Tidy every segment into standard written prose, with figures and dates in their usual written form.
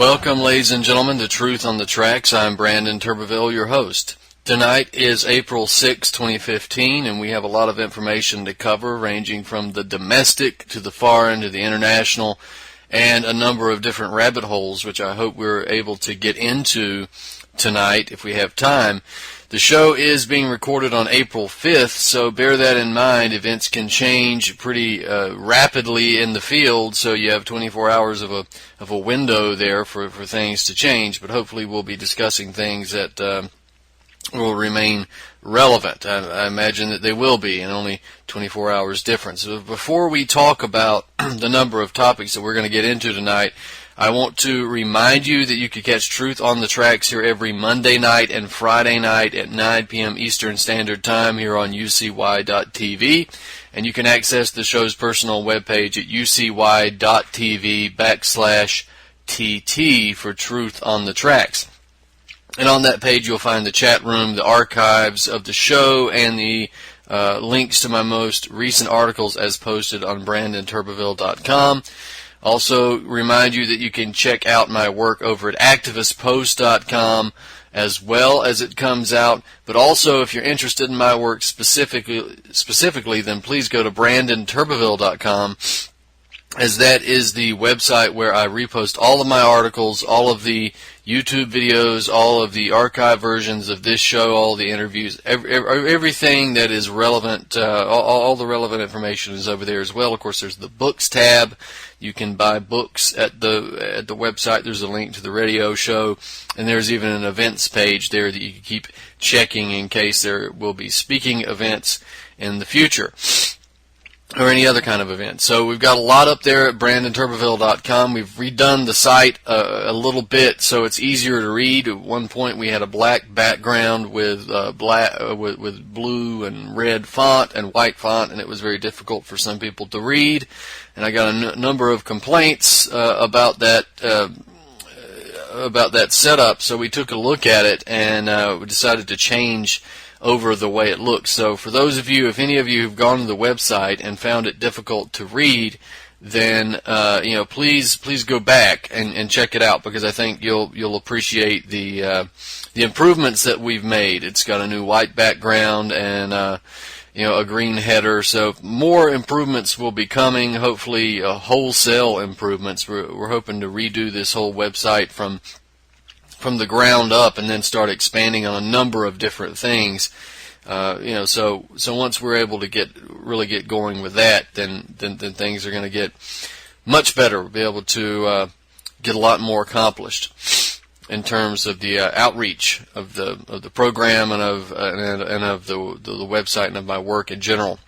Welcome, ladies and gentlemen, to Truth on the Tracks. I'm Brandon Turbeville, your host. Tonight is April 6, 2015, and we have a lot of information to cover, ranging from the domestic to the foreign to the international, and a number of different rabbit holes, which I hope we're able to get into tonight if we have time. The show is being recorded on April 5th, so bear that in mind. Events can change pretty rapidly in the field, so you have 24 hours of a window there for things to change, but hopefully we'll be discussing things that will remain relevant. I imagine that they will be in only 24 hours difference. So before we talk about the number of topics that we're going to get into tonight, I want to remind you that you can catch Truth on the Tracks here every Monday night and Friday night at 9 p.m. Eastern Standard Time here on ucy.tv. And you can access the show's personal webpage at ucy.tv/TT for Truth on the Tracks. And on that page you'll find the chat room, the archives of the show, and the links to my most recent articles as posted on BrandonTurbeville.com. Also remind you that you can check out my work over at activistpost.com as well as it comes out. But also, if you're interested in my work specifically, then please go to BrandonTurbeville.com, as that is the website where I repost all of my articles, all of the YouTube videos, all of the archive versions of this show, all the interviews, everything that is relevant, all the relevant information is over there as well. Of course, there's the books tab. You can buy books at the website. There's a link to the radio show, and there's even an events page there that you can keep checking in case there will be speaking events in the future, or any other kind of event. So we've got a lot up there at BrandonTurbeville.com. We've redone the site a little bit so it's easier to read. At one point we had a black background with with blue and red font and white font, and it was very difficult for some people to read. And I got a number of complaints about that setup. So we took a look at it and we decided to change over the way it looks. So for those of you, if any of you have gone to the website and found it difficult to read, then please go back and check it out, because I think you'll appreciate the improvements that we've made. It's got a new white background and a green header. So more improvements will be coming. Hopefully, wholesale improvements. We're hoping to redo this whole website from the ground up and then start expanding on a number of different things. So once we're able to really get going with that, then things are going to get much better. We'll be able to get a lot more accomplished in terms of the outreach of the program and of the website and of my work in general.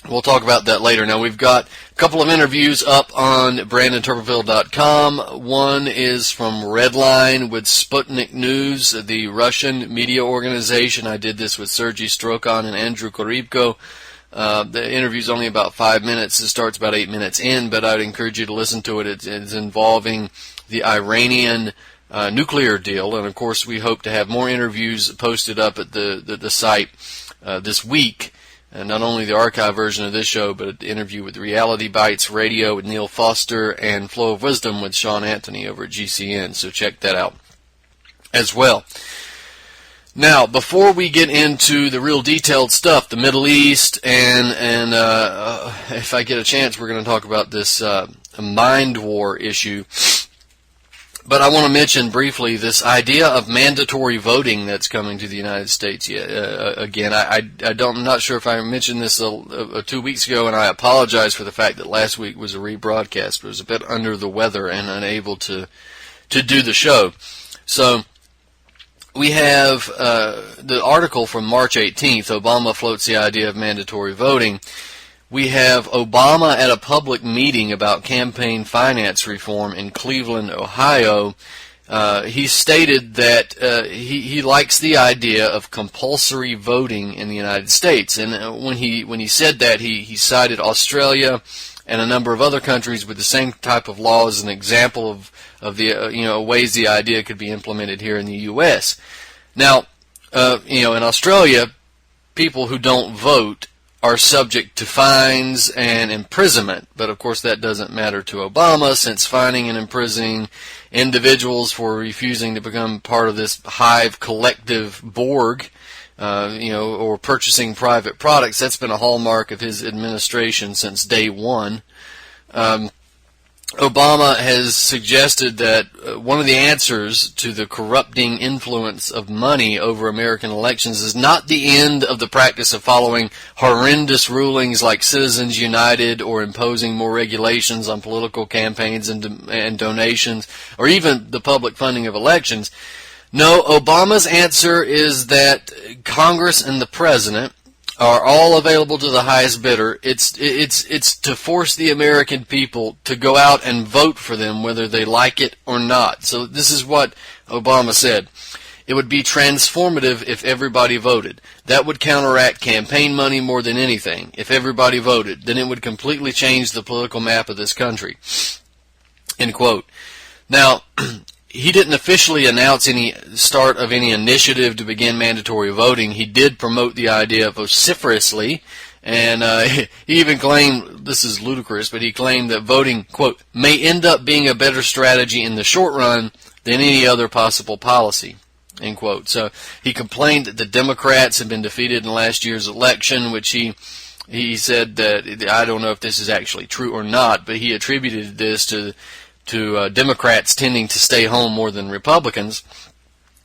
We'll talk about that later. Now, we've got a couple of interviews up on BrandonTurbeville.com. One is from Redline with Sputnik News, the Russian media organization. I did this with Sergei Strokhan and Andrew Korybko. The interview's only about 5 minutes. It starts about 8 minutes in, but I'd encourage you to listen to it. It's involving the Iranian nuclear deal, and of course we hope to have more interviews posted up at the site this week. And not only the archive version of this show, but an interview with Reality Bites Radio with Neil Foster and Flow of Wisdom with Sean Anthony over at GCN. So check that out as well. Now, before we get into the real detailed stuff, the Middle East, and if I get a chance, we're going to talk about this mind war issue. But I want to mention briefly this idea of mandatory voting that's coming to the United States. Again, I'm not sure if I mentioned this 2 weeks ago, and I apologize for the fact that last week was a rebroadcast. I was a bit under the weather and unable to do the show. So we have the article from March 18th, Obama floats the idea of mandatory voting. We have Obama at a public meeting about campaign finance reform in Cleveland, Ohio. He stated that he likes the idea of compulsory voting in the United States. And when he said that, he cited Australia and a number of other countries with the same type of law as an example of the ways the idea could be implemented here in the U.S. Now, in Australia, people who don't vote are subject to fines and imprisonment. But of course that doesn't matter to Obama, since fining and imprisoning individuals for refusing to become part of this hive collective Borg, or purchasing private products, that's been a hallmark of his administration since day one. Obama has suggested that one of the answers to the corrupting influence of money over American elections is not the end of the practice of following horrendous rulings like Citizens United or imposing more regulations on political campaigns and donations, or even the public funding of elections. No, Obama's answer is that Congress and the President are all available to the highest bidder. It's to force the American people to go out and vote for them whether they like it or not. So this is what Obama said. It would be transformative if everybody voted. That would counteract campaign money more than anything. If everybody voted, then it would completely change the political map of this country. End quote. Now, he didn't officially announce any start of any initiative to begin mandatory voting. He did promote the idea vociferously, and he even claimed, this is ludicrous, but he claimed that voting, quote, may end up being a better strategy in the short run than any other possible policy, end quote. So he complained that the Democrats had been defeated in last year's election, which he said that, I don't know if this is actually true or not, but he attributed this to Democrats tending to stay home more than Republicans.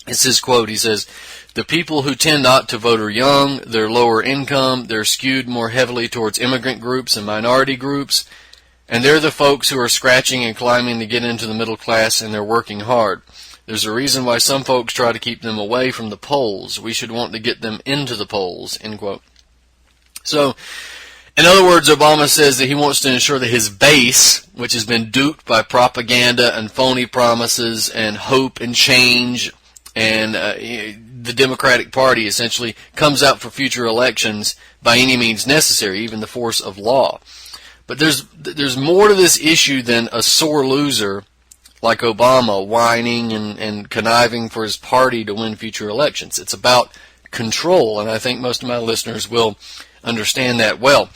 It's his quote. He says, the people who tend not to vote are young, they're lower income, they're skewed more heavily towards immigrant groups and minority groups, and they're the folks who are scratching and climbing to get into the middle class, and they're working hard. There's a reason why some folks try to keep them away from the polls. We should want to get them into the polls, end quote. So, in other words, Obama says that he wants to ensure that his base, which has been duped by propaganda and phony promises and hope and change, and the Democratic Party essentially comes out for future elections by any means necessary, even the force of law. But there's more to this issue than a sore loser like Obama whining and conniving for his party to win future elections. It's about control, and I think most of my listeners will understand that well.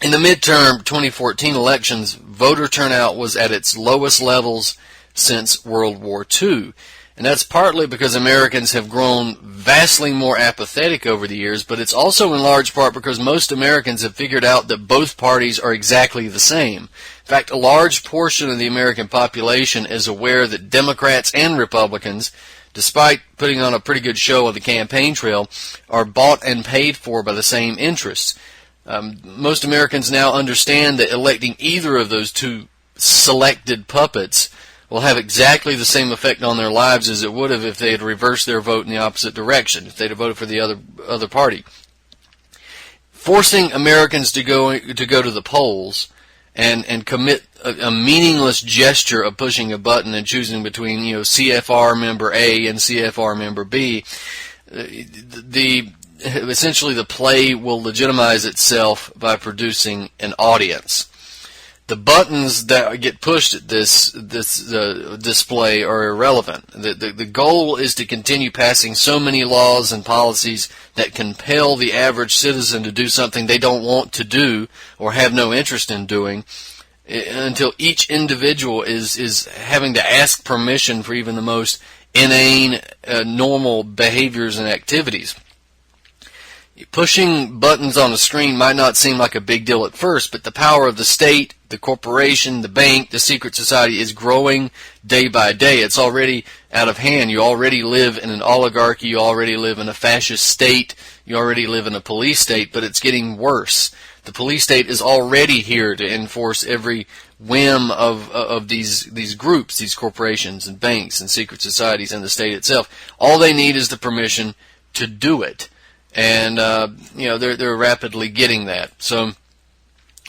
In the midterm 2014 elections, voter turnout was at its lowest levels since World War II. And that's partly because Americans have grown vastly more apathetic over the years, but it's also in large part because most Americans have figured out that both parties are exactly the same. In fact, a large portion of the American population is aware that Democrats and Republicans, despite putting on a pretty good show on the campaign trail, are bought and paid for by the same interests. Most Americans now understand that electing either of those two selected puppets will have exactly the same effect on their lives as it would have if they had reversed their vote in the opposite direction, if they'd have voted for the other party. Forcing Americans to go to the polls and commit a meaningless gesture of pushing a button and choosing between CFR member A and CFR member B, essentially the play will legitimize itself by producing an audience. The buttons that get pushed at this display are irrelevant. The goal is to continue passing so many laws and policies that compel the average citizen to do something they don't want to do or have no interest in doing, until each individual is having to ask permission for even the most inane, normal behaviors and activities. Pushing buttons on a screen might not seem like a big deal at first, but the power of the state, the corporation, the bank, the secret society is growing day by day. It's already out of hand. You already live in an oligarchy. You already live in a fascist state. You already live in a police state, but it's getting worse. The police state is already here to enforce every whim of these groups, these corporations and banks and secret societies and the state itself. All they need is the permission to do it. And they're rapidly getting that. So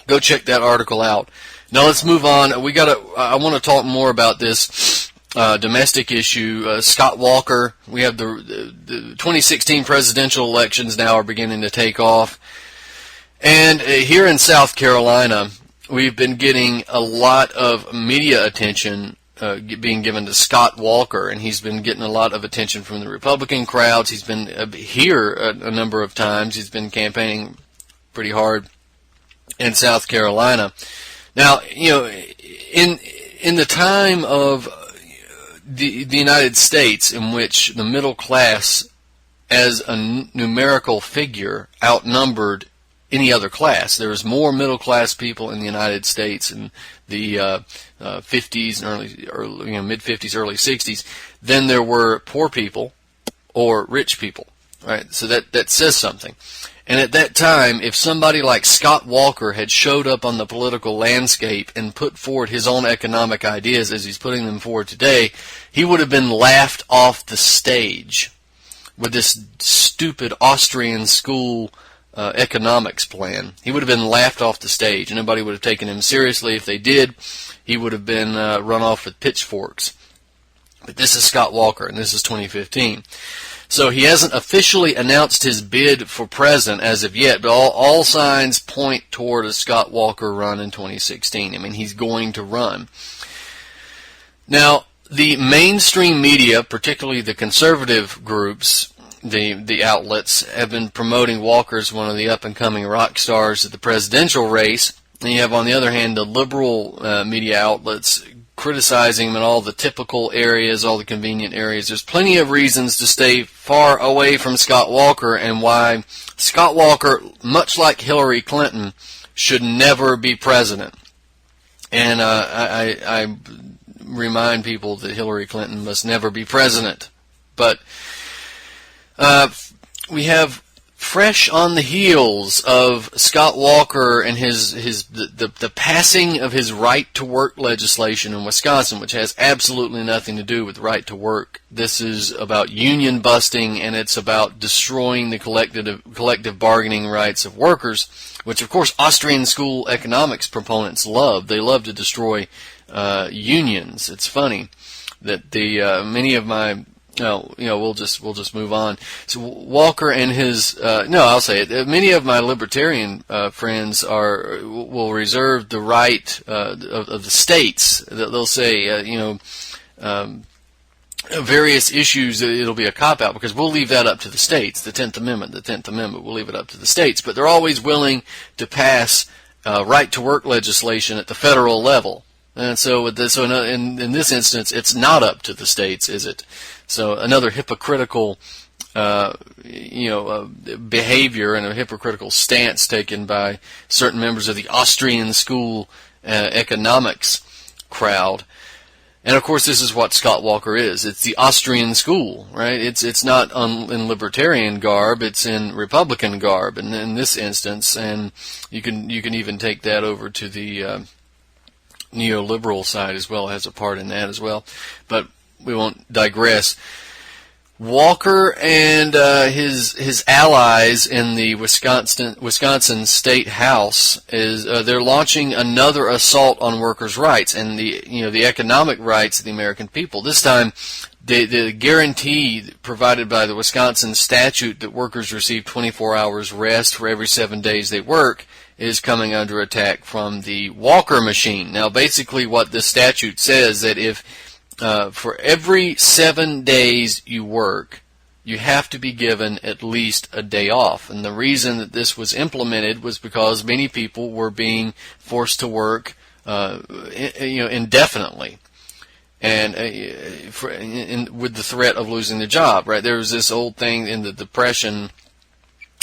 go check that article out. Now let's move on. I want to talk more about this domestic issue. Scott Walker. We have the 2016 presidential elections now are beginning to take off, and here in South Carolina, we've been getting a lot of media attention being given to Scott Walker, and he's been getting a lot of attention from the Republican crowds. He's been here a number of times. He's been campaigning pretty hard in South Carolina. Now, in the time of the United States, in which the middle class as a numerical figure outnumbered any other class. There was more middle class people in the United States in the 50s and mid 50s, early 60s than there were poor people or rich people. Right? So that says something. And at that time, if somebody like Scott Walker had showed up on the political landscape and put forward his own economic ideas as he's putting them forward today, he would have been laughed off the stage with this stupid Austrian School Economics plan. He would have been laughed off the stage, and nobody would have taken him seriously. If they did, he would have been run off with pitchforks. But this is Scott Walker, and this is 2015. So he hasn't officially announced his bid for president as of yet, but all signs point toward a Scott Walker run in 2016. I mean, he's going to run. Now, the mainstream media, particularly the conservative groups, the outlets, have been promoting Walker as one of the up-and-coming rock stars of the presidential race. And you have, on the other hand, the liberal media outlets criticizing him in all the typical areas, all the convenient areas. There's plenty of reasons to stay far away from Scott Walker, and why Scott Walker, much like Hillary Clinton, should never be president. And I remind people that Hillary Clinton must never be president. But we have, fresh on the heels of Scott Walker and the passing of his right-to-work legislation in Wisconsin, which has absolutely nothing to do with right-to-work. This is about union busting, and it's about destroying the collective bargaining rights of workers, which, of course, Austrian School Economics proponents love. They love to destroy unions. It's funny that many of my we'll just move on. So Walker and his I'll say it. Many of my libertarian friends will reserve the right of the states. They'll say various issues. It'll be a cop out because we'll leave that up to the states. The 10th Amendment. We'll leave it up to the states. But they're always willing to pass right to work legislation at the federal level. And so in this instance, it's not up to the states, is it? So another hypocritical, behavior and a hypocritical stance taken by certain members of the Austrian School Economics crowd. And of course, this is what Scott Walker is. It's the Austrian School, right? It's not in libertarian garb. It's in Republican garb, and in this instance, and you can even take that over to the neoliberal side as well. It has a part in that as well, but we won't digress. Walker and his allies in the Wisconsin State House they're launching another assault on workers' rights and the economic rights of the American people. This time, the guarantee provided by the Wisconsin statute that workers receive 24 hours rest for every 7 days they work is coming under attack from the Walker machine. Now, basically, what the statute says that if for every 7 days you work, you have to be given at least a day off. And the reason that this was implemented was because many people were being forced to work, indefinitely, and with the threat of losing their job. Right? There was this old thing in the Depression.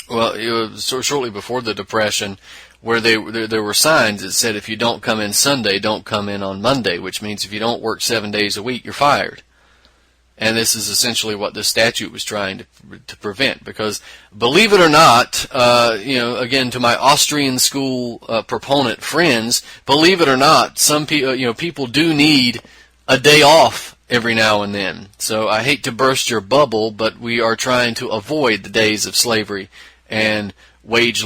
Well, it was shortly before the Depression, where there were signs that said, if you don't come in Sunday, don't come in on Monday, which means if you don't work 7 days a week, you're fired. And this is essentially what the statute was trying to prevent, because believe it or not, again, to my Austrian School proponent friends, believe it or not, some people do need a day off every now and then. So I hate to burst your bubble, but we are trying to avoid the days of slavery and wage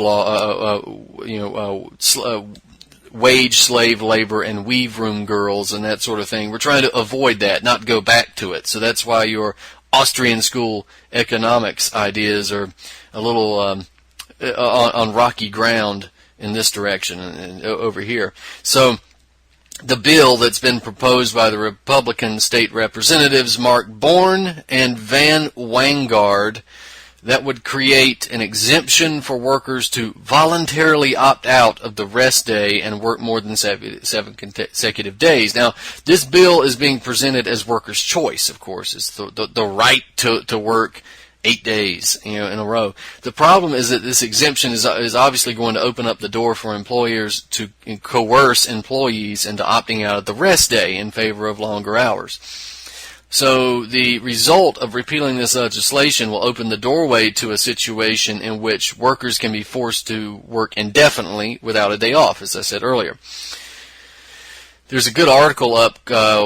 slave labor and weave room girls and that sort of thing. We're trying to avoid that, not go back to it. So that's why your Austrian School Economics ideas are a little on rocky ground in this direction and over here. So the bill that's been proposed by the Republican state representatives Mark Bourne and Van Wangard, that would create an exemption for workers to voluntarily opt out of the rest day and work more than 7 consecutive days. Now, this bill is being presented as workers' choice, of course. It's the right to work 8 days, in a row. The problem is that this exemption is obviously going to open up the door for employers to coerce employees into opting out of the rest day in favor of longer hours. So the result of repealing this legislation will open the doorway to a situation in which workers can be forced to work indefinitely without a day off, as I said earlier. There's a good article up,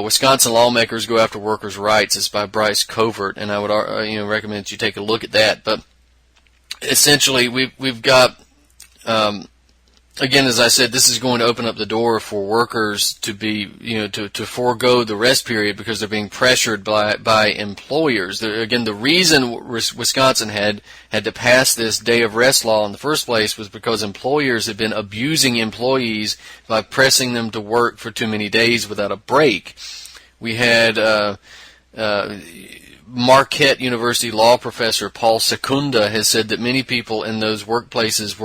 Wisconsin Lawmakers Go After Workers' Rights. It's by Bryce Covert, and I would recommend that you take a look at that. But essentially, we've got, again, as I said, this is going to open up the door for workers to be, to forego the rest period because they're being pressured by employers. Again, the reason Wisconsin had to pass this day of rest law in the first place was because employers had been abusing employees by pressing them to work for too many days without a break. We had Marquette University law professor Paul Secunda has said that many people in those workplaces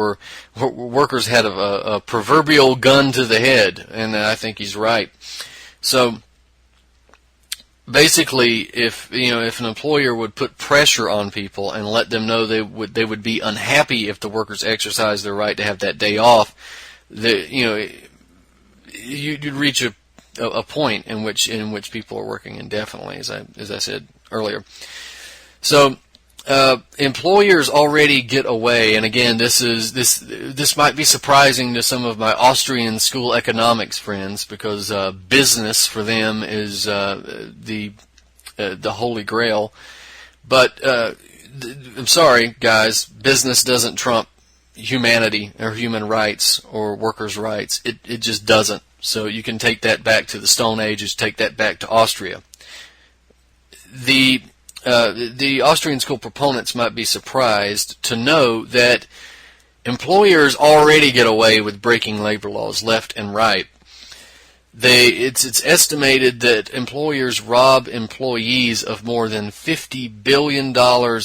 workers had a proverbial gun to the head, and I think he's right. So basically, if an employer would put pressure on people and let them know they would be unhappy if the workers exercised their right to have that day off, you'd reach a point in which people are working indefinitely, as I said earlier. So employers already get away, and again, this might be surprising to some of my Austrian School Economics friends, because business for them is the holy grail. But I'm sorry, guys, business doesn't trump humanity or human rights or workers' rights. It just doesn't. So you can take that back to the Stone Ages, take that back to Austria. The Austrian school proponents might be surprised to know that employers already get away with breaking labor laws left and right. It's estimated that employers rob employees of more than $50 billion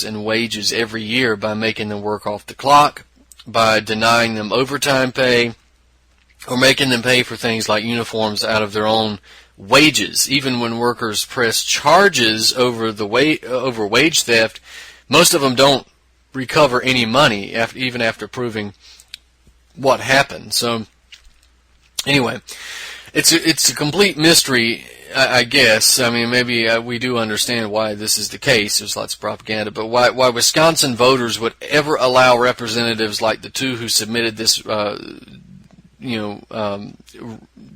in wages every year by making them work off the clock, by denying them overtime pay, or making them pay for things like uniforms out of their own wages. Even when workers press charges over wage theft, most of them don't recover any money even after proving what happened. So anyway, it's a complete mystery, I guess. I mean, maybe we do understand why this is the case. There's lots of propaganda, but why Wisconsin voters would ever allow representatives like the two who submitted this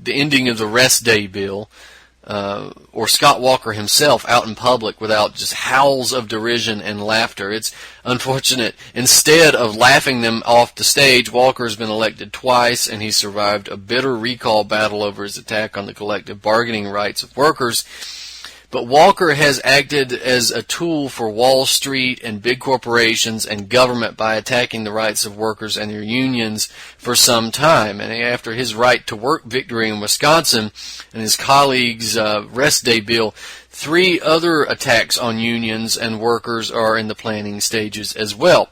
the ending of the rest day bill, or Scott Walker himself out in public without just howls of derision and laughter. It's unfortunate. Instead of laughing them off the stage, Walker has been elected twice, and he's survived a bitter recall battle over his attack on the collective bargaining rights of workers. But Walker has acted as a tool for Wall Street and big corporations and government by attacking the rights of workers and their unions for some time. And after his right to work victory in Wisconsin and his colleagues' rest day bill, 3 other attacks on unions and workers are in the planning stages as well.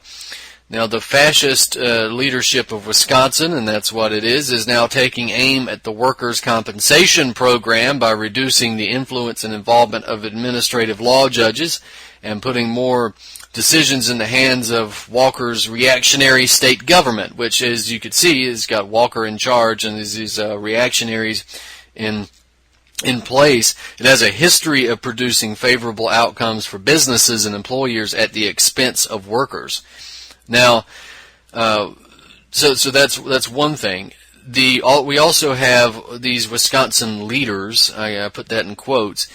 Now, the fascist leadership of Wisconsin, and that's what it is now taking aim at the workers' compensation program by reducing the influence and involvement of administrative law judges and putting more decisions in the hands of Walker's reactionary state government, which, as you could see, has got Walker in charge and these reactionaries in place. It has a history of producing favorable outcomes for businesses and employers at the expense of workers. Now, so that's one thing. We also have these Wisconsin leaders. I put that in quotes.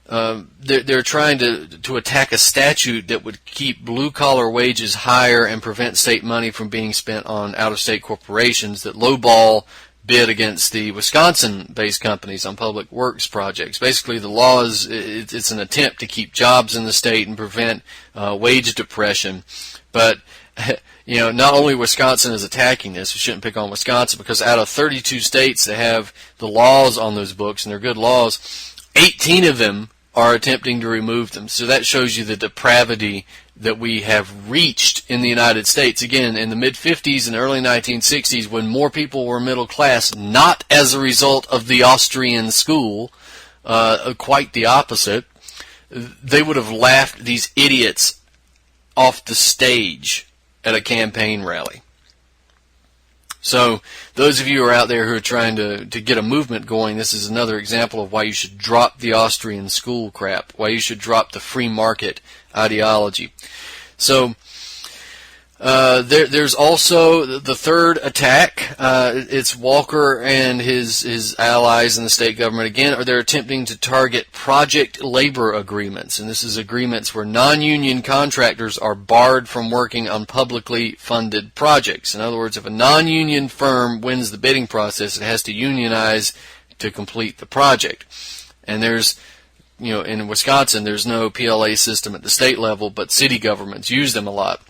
They're trying to attack a statute that would keep blue-collar wages higher and prevent state money from being spent on out-of-state corporations that lowball bid against the Wisconsin-based companies on public works projects. Basically, the law it's an attempt to keep jobs in the state and prevent wage depression. But not only Wisconsin is attacking this, we shouldn't pick on Wisconsin, because out of 32 states that have the laws on those books, and they're good laws, 18 of them are attempting to remove them. So that shows you the depravity that we have reached in the United States. Again, in the mid-50s and early 1960s, when more people were middle class, not as a result of the Austrian school, quite the opposite, they would have laughed these idiots off the stage at a campaign rally. So those of you who are out there who are trying to get a movement going, this is another example of why you should drop the Austrian school crap, why you should drop the free market ideology. So there's also the third attack. It's Walker and his allies in the state government again, or they're attempting to target project labor agreements. And this is agreements where non-union contractors are barred from working on publicly funded projects. In other words, if a non-union firm wins the bidding process, it has to unionize to complete the project. And there's, in Wisconsin, there's no PLA system at the state level, but city governments use them a lot.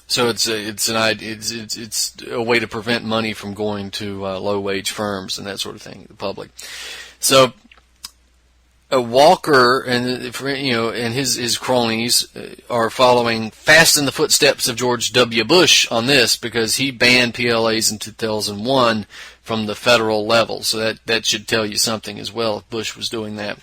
So it's a way to prevent money from going to low wage firms and that sort of thing, the public. So Walker and his cronies are following fast in the footsteps of George W. Bush on this, because he banned PLAs in 2001 from the federal level. So that should tell you something as well if Bush was doing that.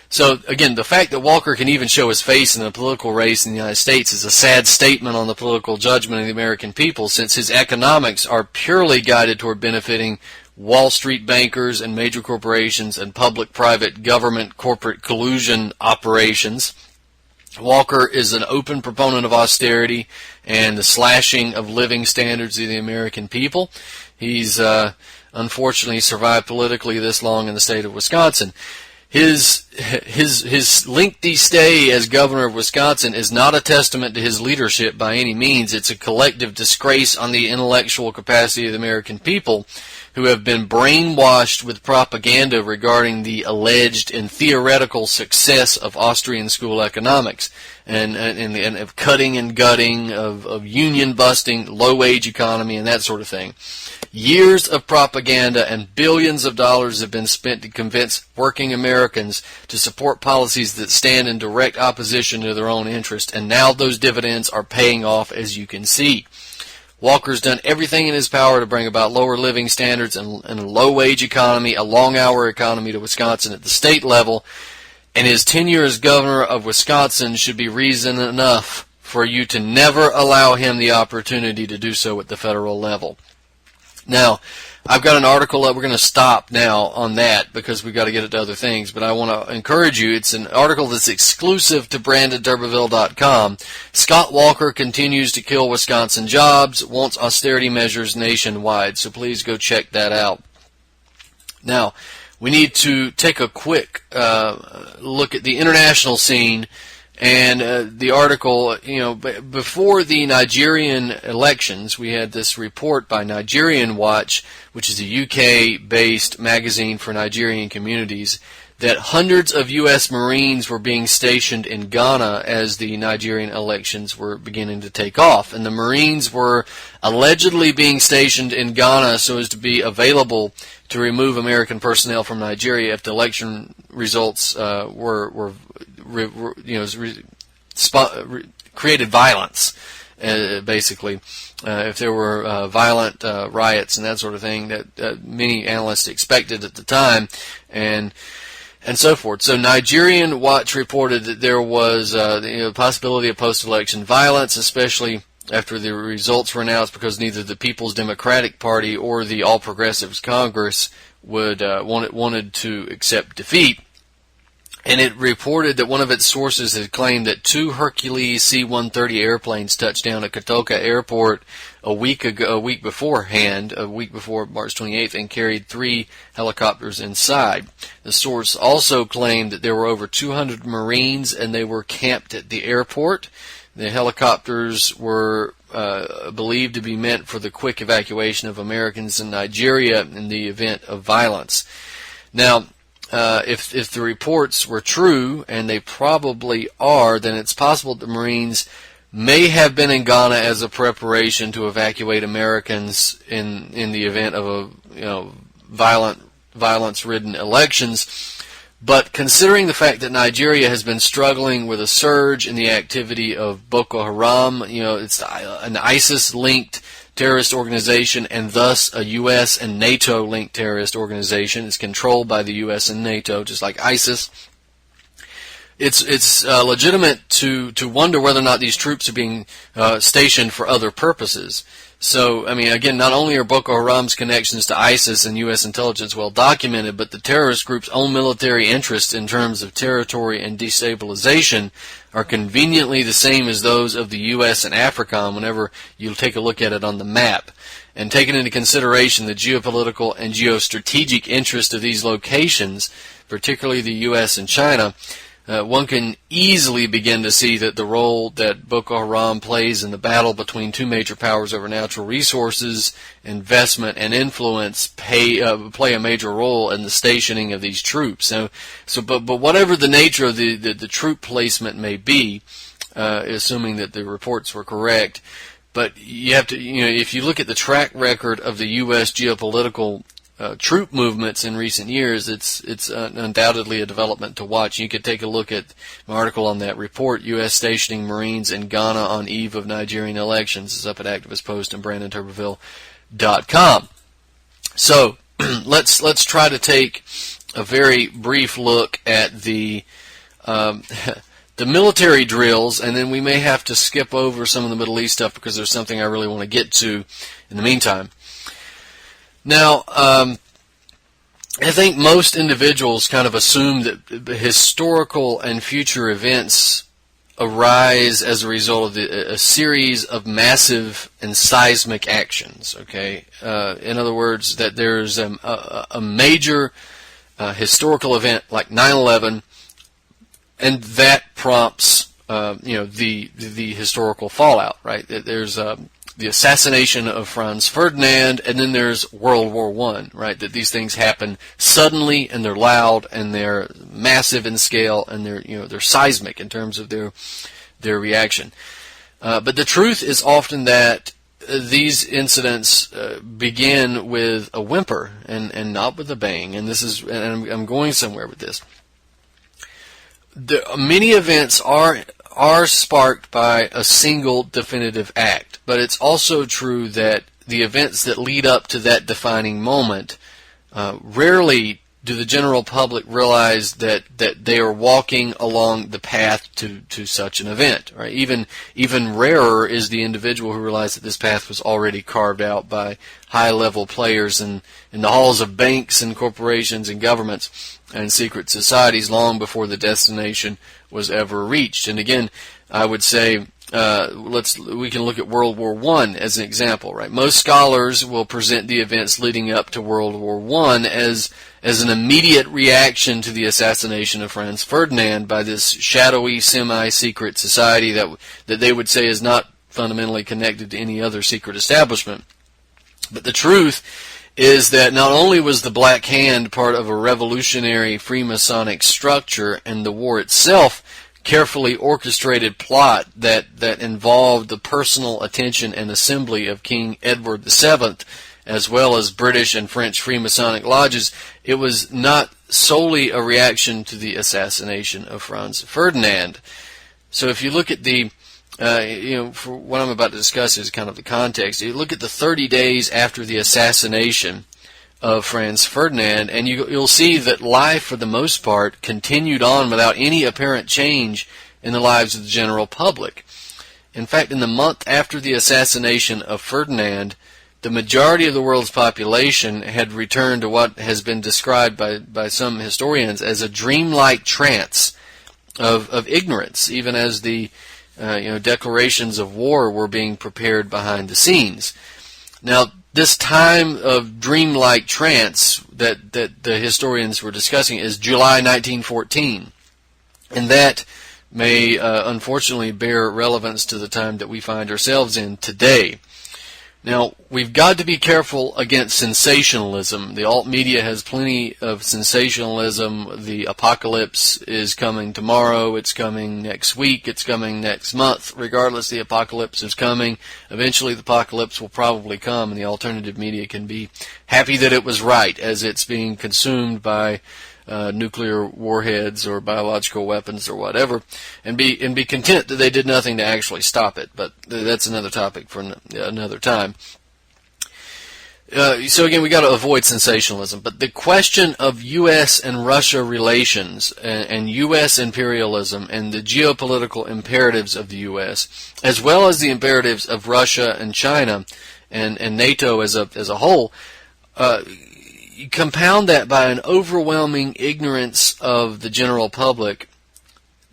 So, again, the fact that Walker can even show his face in a political race in the United States is a sad statement on the political judgment of the American people, since his economics are purely guided toward benefiting Wall Street bankers and major corporations and public-private government corporate collusion operations. Walker is an open proponent of austerity and the slashing of living standards of the American people. He's unfortunately survived politically this long in the state of Wisconsin. His lengthy stay as governor of Wisconsin is not a testament to his leadership by any means. It's a collective disgrace on the intellectual capacity of the American people, who have been brainwashed with propaganda regarding the alleged and theoretical success of Austrian School Economics and of cutting and gutting, of union busting, low-wage economy, and that sort of thing. Years of propaganda and billions of dollars have been spent to convince working Americans to support policies that stand in direct opposition to their own interest, and now those dividends are paying off, as you can see. Walker's done everything in his power to bring about lower living standards and a low-wage economy, a long-hour economy to Wisconsin at the state level, and his tenure as governor of Wisconsin should be reason enough for you to never allow him the opportunity to do so at the federal level. Now, I've got an article that we're going to stop now on that because we've got to get it to other things, but I want to encourage you. It's an article that's exclusive to BrandonTurbeville.com. Scott Walker continues to kill Wisconsin jobs, wants austerity measures nationwide, so please go check that out. Now, we need to take a quick look at the international scene. And the article, before the Nigerian elections, we had this report by Nigerian Watch, which is a UK-based magazine for Nigerian communities, that hundreds of U.S. Marines were being stationed in Ghana as the Nigerian elections were beginning to take off. And the Marines were allegedly being stationed in Ghana so as to be available to remove American personnel from Nigeria if the election results created violence, basically. If there were violent riots and that sort of thing that many analysts expected at the time, and so forth. So Nigerian Watch reported that there was the possibility of post-election violence, especially after the results were announced, because neither the People's Democratic Party or the All Progressives Congress wanted to accept defeat. And it reported that one of its sources had claimed that 2 Hercules C-130 airplanes touched down at Kotoka Airport a week before March 28th, and carried 3 helicopters inside. The source also claimed that there were over 200 Marines and they were camped at the airport. The helicopters were believed to be meant for the quick evacuation of Americans in Nigeria in the event of violence. Now, if the reports were true, and they probably are, then it's possible that the Marines may have been in Ghana as a preparation to evacuate Americans in the event of violence-ridden elections. But considering the fact that Nigeria has been struggling with a surge in the activity of Boko Haram, it's an ISIS-linked terrorist organization and thus a U.S. and NATO-linked terrorist organization. It's controlled by the U.S. and NATO, just like ISIS. It's legitimate to wonder whether or not these troops are being stationed for other purposes. So, again, not only are Boko Haram's connections to ISIS and U.S. intelligence well documented, but the terrorist group's own military interests in terms of territory and destabilization are conveniently the same as those of the U.S. and AFRICOM whenever you take a look at it on the map. And taking into consideration the geopolitical and geostrategic interest of these locations, particularly the U.S. and China, one can easily begin to see that the role that Boko Haram plays in the battle between two major powers over natural resources, investment, and influence play a major role in the stationing of these troops. But whatever the nature of the troop placement may be, assuming that the reports were correct, but you have to, if you look at the track record of the U.S. geopolitical troop movements in recent years, it's undoubtedly a development to watch. You could take a look at my article on that report, U.S. stationing Marines in Ghana on eve of Nigerian elections. It's up at Activist Post and BrandonTurbeville.com. So let's try to take a very brief look at the military drills, and then we may have to skip over some of the Middle East stuff because there's something I really want to get to in the meantime. Now, I think most individuals kind of assume that historical and future events arise as a result of a series of massive and seismic actions, okay? In other words, that there's a major historical event like 9/11, and that prompts, the historical fallout, right? There's the assassination of Franz Ferdinand, and then there's World War I, right? That these things happen suddenly, and they're loud, and they're massive in scale, and they're seismic in terms of their reaction. But the truth is often that these incidents begin with a whimper and not with a bang. And I'm going somewhere with this. Many events are sparked by a single definitive act, but it's also true that the events that lead up to that defining moment, rarely do the general public realize that they are walking along the path to such an event. Right? Even rarer is the individual who realizes that this path was already carved out by high-level players in the halls of banks and corporations and governments and secret societies long before the destination was ever reached. And again, I would say we can look at World War I as an example. Right? Most scholars will present the events leading up to World War I as an immediate reaction to the assassination of Franz Ferdinand by this shadowy, semi-secret society that they would say is not fundamentally connected to any other secret establishment. But the truth is that not only was the Black Hand part of a revolutionary Freemasonic structure, and the war itself carefully orchestrated plot that involved the personal attention and assembly of King Edward VII, as well as British and French Freemasonic lodges, it was not solely a reaction to the assassination of Franz Ferdinand. So if you look at for what I'm about to discuss is kind of the context. You look at the 30 days after the assassination of Franz Ferdinand, and you'll see that life, for the most part, continued on without any apparent change in the lives of the general public. In fact, in the month after the assassination of Ferdinand, the majority of the world's population had returned to what has been described by some historians as a dreamlike trance of ignorance, even as the declarations of war were being prepared behind the scenes. Now, this time of dreamlike trance that the historians were discussing is July 1914, and that may unfortunately bear relevance to the time that we find ourselves in today. Now, we've got to be careful against sensationalism. The alt media has plenty of sensationalism. The apocalypse is coming tomorrow. It's coming next week. It's coming next month. Regardless, the apocalypse is coming. Eventually, the apocalypse will probably come, and the alternative media can be happy that it was right, as it's being consumed by nuclear warheads or biological weapons or whatever, and be content that they did nothing to actually stop it. But that's another topic for another time. So again, we got to avoid sensationalism. But the question of U.S. and Russia relations and U.S. imperialism and the geopolitical imperatives of the U.S., as well as the imperatives of Russia and China and NATO as a whole, you compound that by an overwhelming ignorance of the general public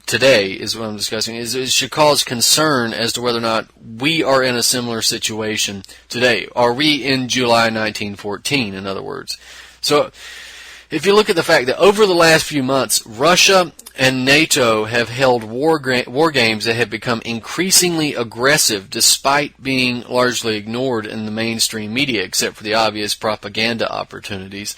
today, is what I'm discussing, it should cause concern as to whether or not we are in a similar situation today. Are we in July 1914, in other words? So if you look at the fact that over the last few months, Russia and NATO have held war games that have become increasingly aggressive despite being largely ignored in the mainstream media, except for the obvious propaganda opportunities.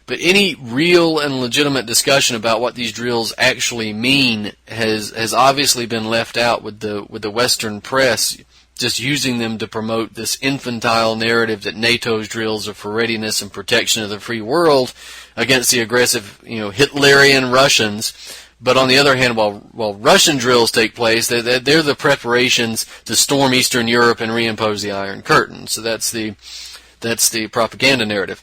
But any real and legitimate discussion about what these drills actually mean has obviously been left out with the Western press just using them to promote this infantile narrative that NATO's drills are for readiness and protection of the free world against the aggressive, Hitlerian Russians. But on the other hand, while Russian drills take place, they're the preparations to storm Eastern Europe and reimpose the Iron Curtain. So that's the propaganda narrative.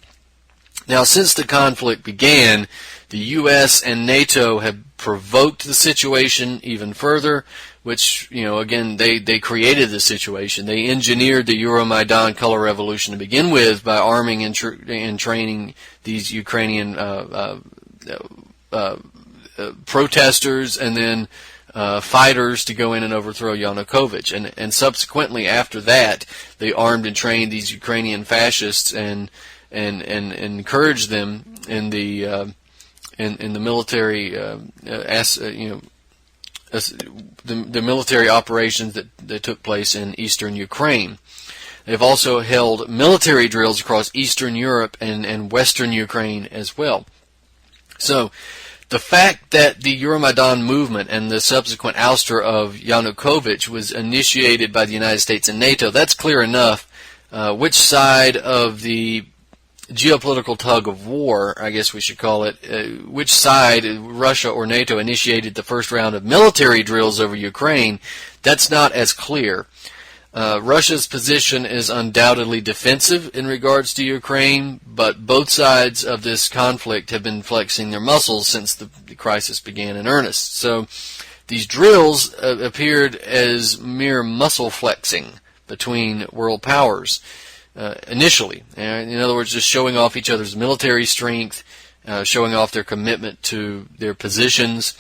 Now, since the conflict began, the U.S. and NATO have provoked the situation even further, which, again, they created the situation. They engineered the Euromaidan color revolution to begin with by arming and training these Ukrainian protesters and then fighters to go in and overthrow Yanukovych. And subsequently, after that, they armed and trained these Ukrainian fascists and encourage them in the military the military operations that took place in eastern Ukraine. They've also held military drills across Eastern Europe and Western Ukraine as well. So the fact that the Euromaidan movement and the subsequent ouster of Yanukovych was initiated by the United States and NATO, that's clear enough. Which side of the geopolitical tug of war, I guess we should call it, which side, Russia or NATO, initiated the first round of military drills over Ukraine, that's not as clear. Russia's position is undoubtedly defensive in regards to Ukraine, but both sides of this conflict have been flexing their muscles since the crisis began in earnest. So these drills appeared as mere muscle flexing between world powers. Initially. In other words, just showing off each other's military strength, showing off their commitment to their positions.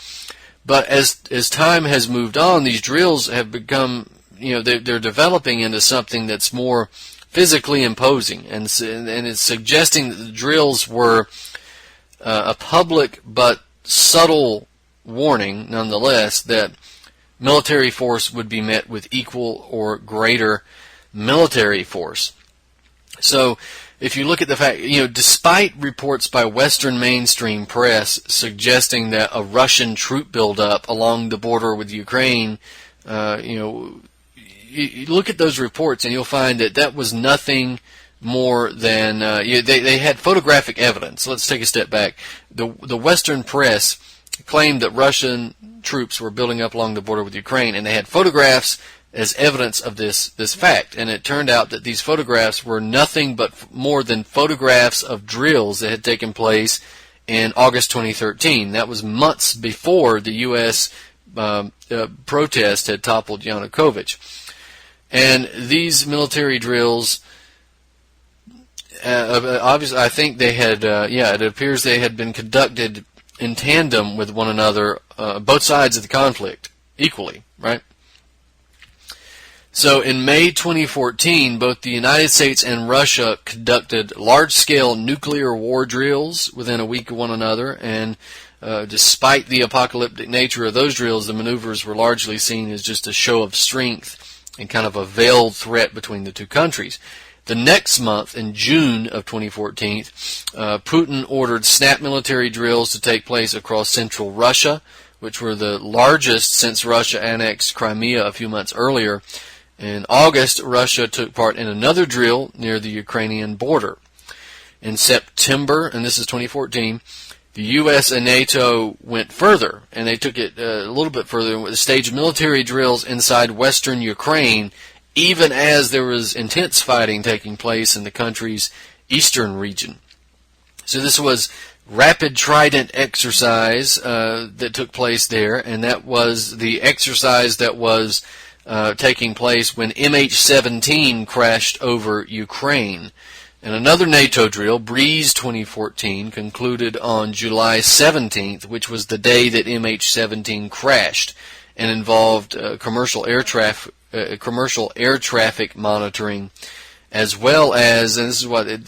But as time has moved on, these drills have become, they're developing into something that's more physically imposing, and it's suggesting that the drills were a public but subtle warning, nonetheless, that military force would be met with equal or greater military force. So if you look at the fact, despite reports by Western mainstream press suggesting that a Russian troop buildup along the border with Ukraine, you look at those reports and you'll find that was nothing more than, they had photographic evidence. Let's take a step back. The Western press claimed that Russian troops were building up along the border with Ukraine, and they had photographs as evidence of this fact. And it turned out that these photographs were nothing but more than photographs of drills that had taken place in August 2013. That was months before the U.S. Protest had toppled Yanukovych. And these military drills, obviously, I think they had, it appears they had been conducted in tandem with one another, both sides of the conflict, equally, right? So in May 2014, both the United States and Russia conducted large-scale nuclear war drills within a week of one another, and despite the apocalyptic nature of those drills, the maneuvers were largely seen as just a show of strength and kind of a veiled threat between the two countries. The next month, in June of 2014, Putin ordered snap military drills to take place across central Russia, which were the largest since Russia annexed Crimea a few months earlier. In August, Russia took part in another drill near the Ukrainian border. In September, and this is 2014, the U.S. and NATO went further, and they took it a little bit further with staged military drills inside western Ukraine, even as there was intense fighting taking place in the country's eastern region. So this was Rapid Trident exercise that took place there, and that was the exercise that was taking place when MH17 crashed over Ukraine. And another NATO drill, Breeze 2014, concluded on July 17th, which was the day that MH17 crashed, and involved commercial air traffic monitoring, as well as, and this is what it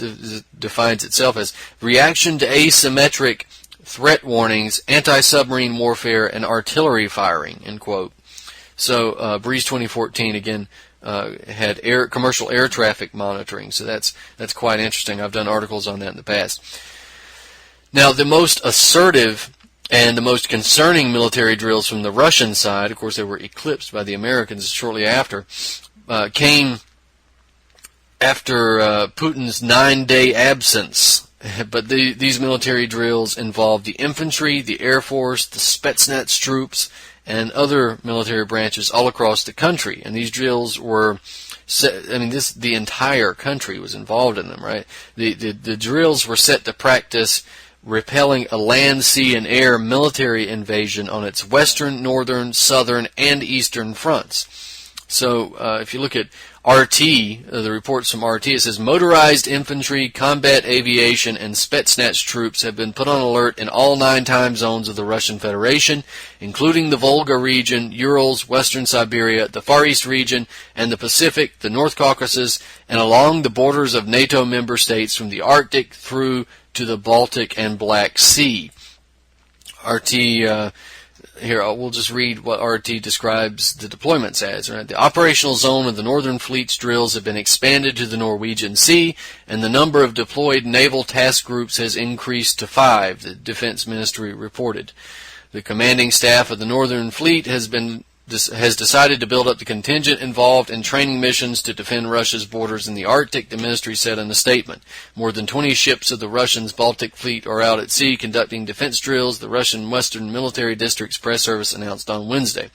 defines itself as, reaction to asymmetric threat warnings, anti-submarine warfare, and artillery firing, end quote. So Breeze 2014, again, had commercial air traffic monitoring, so that's quite interesting. I've done articles on that in the past. Now, the most assertive and the most concerning military drills from the Russian side, of course they were eclipsed by the Americans shortly after, came after Putin's 9-day absence. But these military drills involved the infantry, the Air Force, the Spetsnaz troops, and other military branches all across the country. And these drills were, the entire country was involved in them, right? The drills were set to practice repelling a land, sea, and air military invasion on its western, northern, southern, and eastern fronts. So if you look at RT, the reports from RT, it says motorized infantry, combat aviation, and Spetsnaz troops have been put on alert in all 9 time zones of the Russian Federation, including the Volga region, Urals, Western Siberia, the Far East region, and the Pacific, the North Caucasus, and along the borders of NATO member states from the Arctic through to the Baltic and Black Sea. RT... Here, we'll just read what RT describes the deployments as. Right? The operational zone of the Northern Fleet's drills have been expanded to the Norwegian Sea, and the number of deployed naval task groups has increased to 5, the Defense Ministry reported. The commanding staff of the Northern Fleet has decided to build up the contingent involved in training missions to defend Russia's borders in the Arctic, the ministry said in a statement. More than 20 ships of the Russian Baltic Fleet are out at sea conducting defense drills, the Russian Western Military District's press service announced on Wednesday.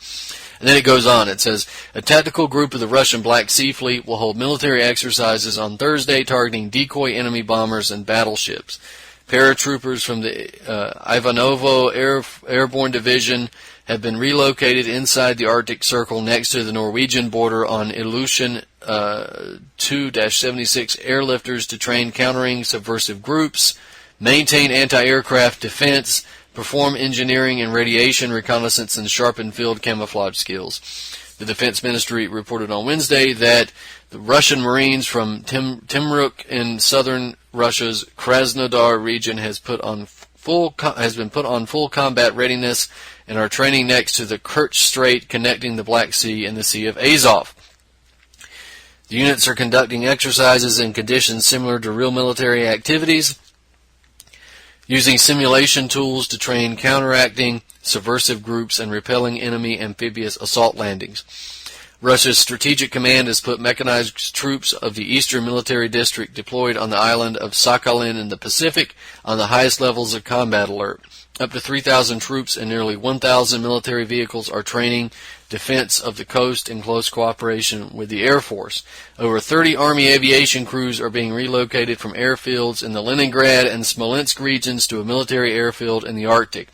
And then it goes on. It says, a tactical group of the Russian Black Sea Fleet will hold military exercises on Thursday targeting decoy enemy bombers and battleships. Paratroopers from the Ivanovo Airborne Division have been relocated inside the Arctic Circle next to the Norwegian border on Ilyushin 2-76 airlifters to train countering subversive groups, maintain anti-aircraft defense, perform engineering and radiation reconnaissance, and sharpen field camouflage skills. The Defense Ministry reported on Wednesday that the Russian Marines from Temryuk in southern Russia's Krasnodar region has been put on full combat readiness and are training next to the Kerch Strait connecting the Black Sea and the Sea of Azov. The units are conducting exercises in conditions similar to real military activities, using simulation tools to train counteracting subversive groups and repelling enemy amphibious assault landings. Russia's Strategic Command has put mechanized troops of the Eastern Military District deployed on the island of Sakhalin in the Pacific on the highest levels of combat alert. Up to 3,000 troops and nearly 1,000 military vehicles are training defense of the coast in close cooperation with the Air Force. Over 30 Army aviation crews are being relocated from airfields in the Leningrad and Smolensk regions to a military airfield in the Arctic.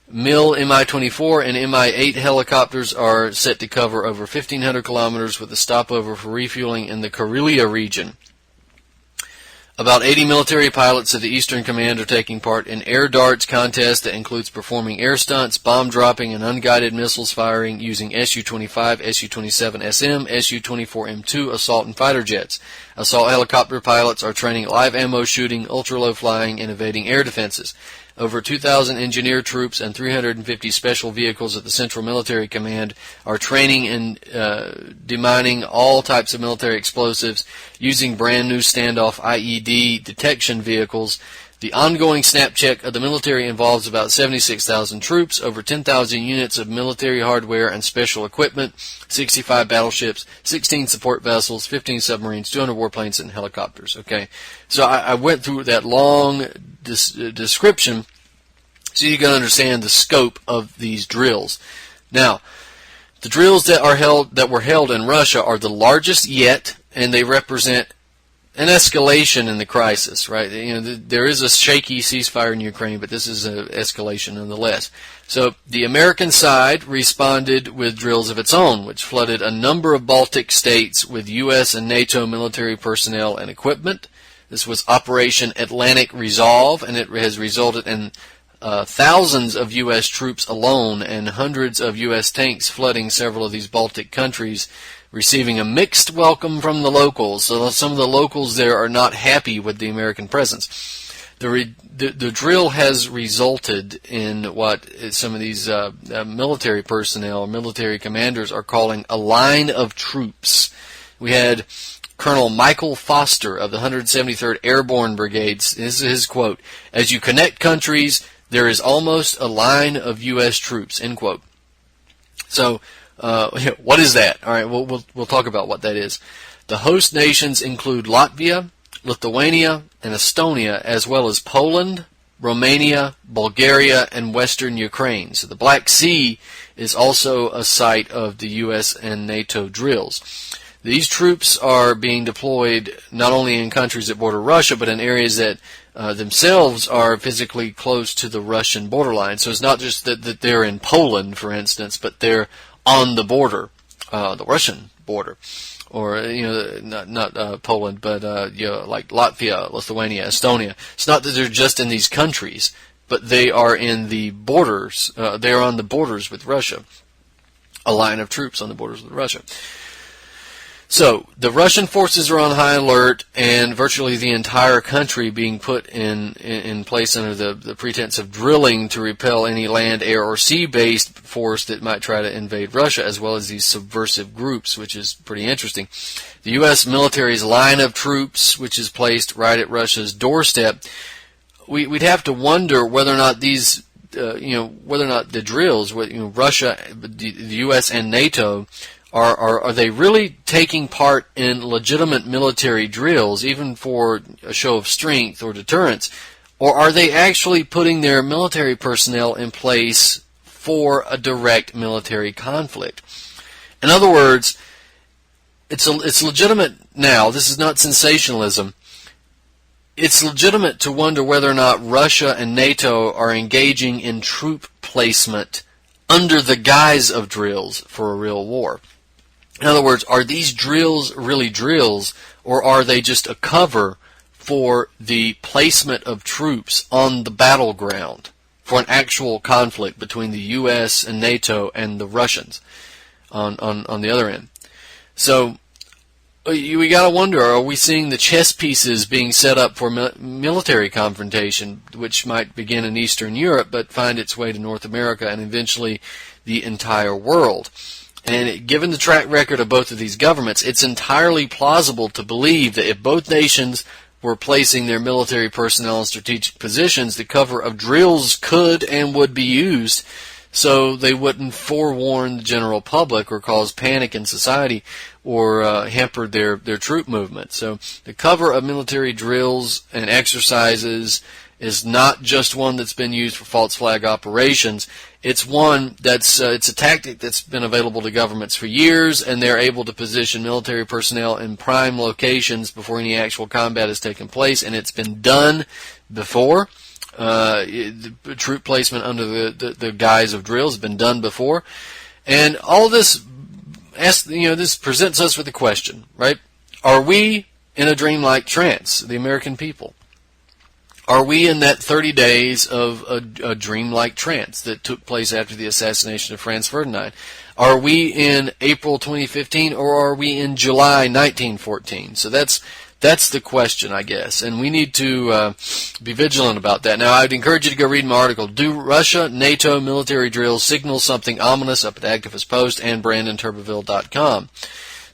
MiL Mi-24 and Mi-8 helicopters are set to cover over 1,500 kilometers with a stopover for refueling in the Karelia region. About 80 military pilots of the Eastern Command are taking part in air darts contest that includes performing air stunts, bomb dropping, and unguided missiles firing using Su-25, Su-27SM, Su-24M2 assault and fighter jets. Assault helicopter pilots are training live ammo shooting, ultra-low flying, and evading air defenses. Over 2,000 engineer troops and 350 special vehicles at the Central Military Command are training in demining all types of military explosives using brand new standoff IED detection vehicles The ongoing snap check of the military involves about 76,000 troops, over 10,000 units of military hardware and special equipment, 65 battleships, 16 support vessels, 15 submarines, 200 warplanes, and helicopters. Okay, so I went through that long description so you can understand the scope of these drills. Now, the drills that were held in Russia are the largest yet, and they represent an escalation in the crisis, right? There is a shaky ceasefire in Ukraine, but this is an escalation nonetheless. So the American side responded with drills of its own, which flooded a number of Baltic states with U.S. and NATO military personnel and equipment. This was Operation Atlantic Resolve, and it has resulted in thousands of U.S. troops alone and hundreds of U.S. tanks flooding several of these Baltic countries, receiving a mixed welcome from the locals. So some of the locals there are not happy with the American presence. The drill has resulted in what some of these military personnel, military commanders are calling a line of troops. We had Colonel Michael Foster of the 173rd Airborne Brigades. This is his quote: "As you connect countries, there is almost a line of U.S. troops," end quote. So, what is that? All right, we'll talk about what that is. The host nations include Latvia, Lithuania, and Estonia, as well as Poland, Romania, Bulgaria, and Western Ukraine. So the Black Sea is also a site of the U.S. and NATO drills. These troops are being deployed not only in countries that border Russia, but in areas that themselves are physically close to the Russian borderline. So it's not just that they're in Poland, for instance, but they're on the border, the Russian border, or not Poland, but like Latvia, Lithuania, Estonia. It's not that they're just in these countries, but they are in the borders. They are on the borders with Russia. A line of troops on the borders with Russia. So the Russian forces are on high alert, and virtually the entire country being put in place under the pretense of drilling to repel any land, air, or sea-based force that might try to invade Russia, as well as these subversive groups, which is pretty interesting. The U.S. military's line of troops, which is placed right at Russia's doorstep, we'd have to wonder whether or not these, whether or not the drills, Russia, the U.S. and NATO, are they really taking part in legitimate military drills, even for a show of strength or deterrence, or are they actually putting their military personnel in place for a direct military conflict? In other words, it's legitimate now. This is not sensationalism. It's legitimate to wonder whether or not Russia and NATO are engaging in troop placement under the guise of drills for a real war. In other words, are these drills really drills, or are they just a cover for the placement of troops on the battleground for an actual conflict between the U.S. and NATO and the Russians on the other end? So we got to wonder, are we seeing the chess pieces being set up for military confrontation, which might begin in Eastern Europe but find its way to North America and eventually the entire world? And given the track record of both of these governments, it's entirely plausible to believe that if both nations were placing their military personnel in strategic positions, the cover of drills could and would be used so they wouldn't forewarn the general public or cause panic in society or hamper their troop movement. So the cover of military drills and exercises is not just one that's been used for false flag operations. It's one that's it's a tactic that's been available to governments for years, and they're able to position military personnel in prime locations before any actual combat has taken place, and it's been done before. Troop placement under the guise of drills has been done before, and all this this presents us with a question, right? Are we in a dreamlike trance, the American people? Are we in that 30 days of a dreamlike trance that took place after the assassination of Franz Ferdinand? Are we in April 2015, or are we in July 1914? So that's the question, I guess, and we need to be vigilant about that. Now, I'd encourage you to go read my article, Do Russia NATO Military Drills Signal Something Ominous, up at Activist Post and BrandonTurbeville.com.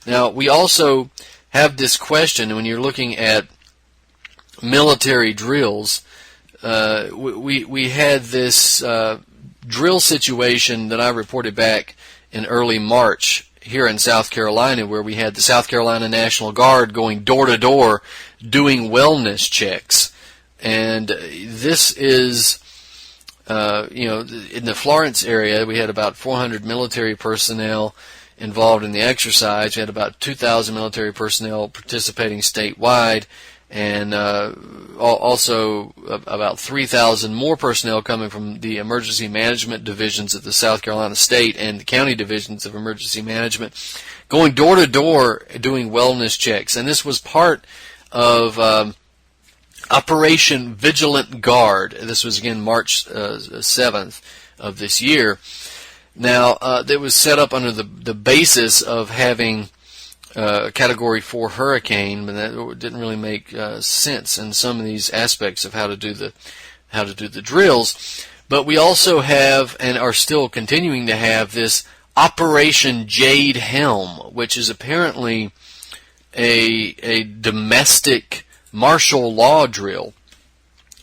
Now, we also have this question when you're looking at military drills. we had this drill situation that I reported back in early March here in South Carolina, where we had the South Carolina National Guard going door to door doing wellness checks. And this is, in the Florence area, we had about 400 military personnel involved in the exercise. We had about 2,000 military personnel participating statewide, and also about 3,000 more personnel coming from the emergency management divisions of the South Carolina State and the county divisions of emergency management, going door to door doing wellness checks. And this was part of Operation Vigilant Guard. This was again March 7th of this year. Now, it was set up under the basis of having Category 4 hurricane, but that didn't really make sense in some of these aspects of how to do the drills. But we also have, and are still continuing to have, this Operation Jade Helm, which is apparently a domestic martial law drill.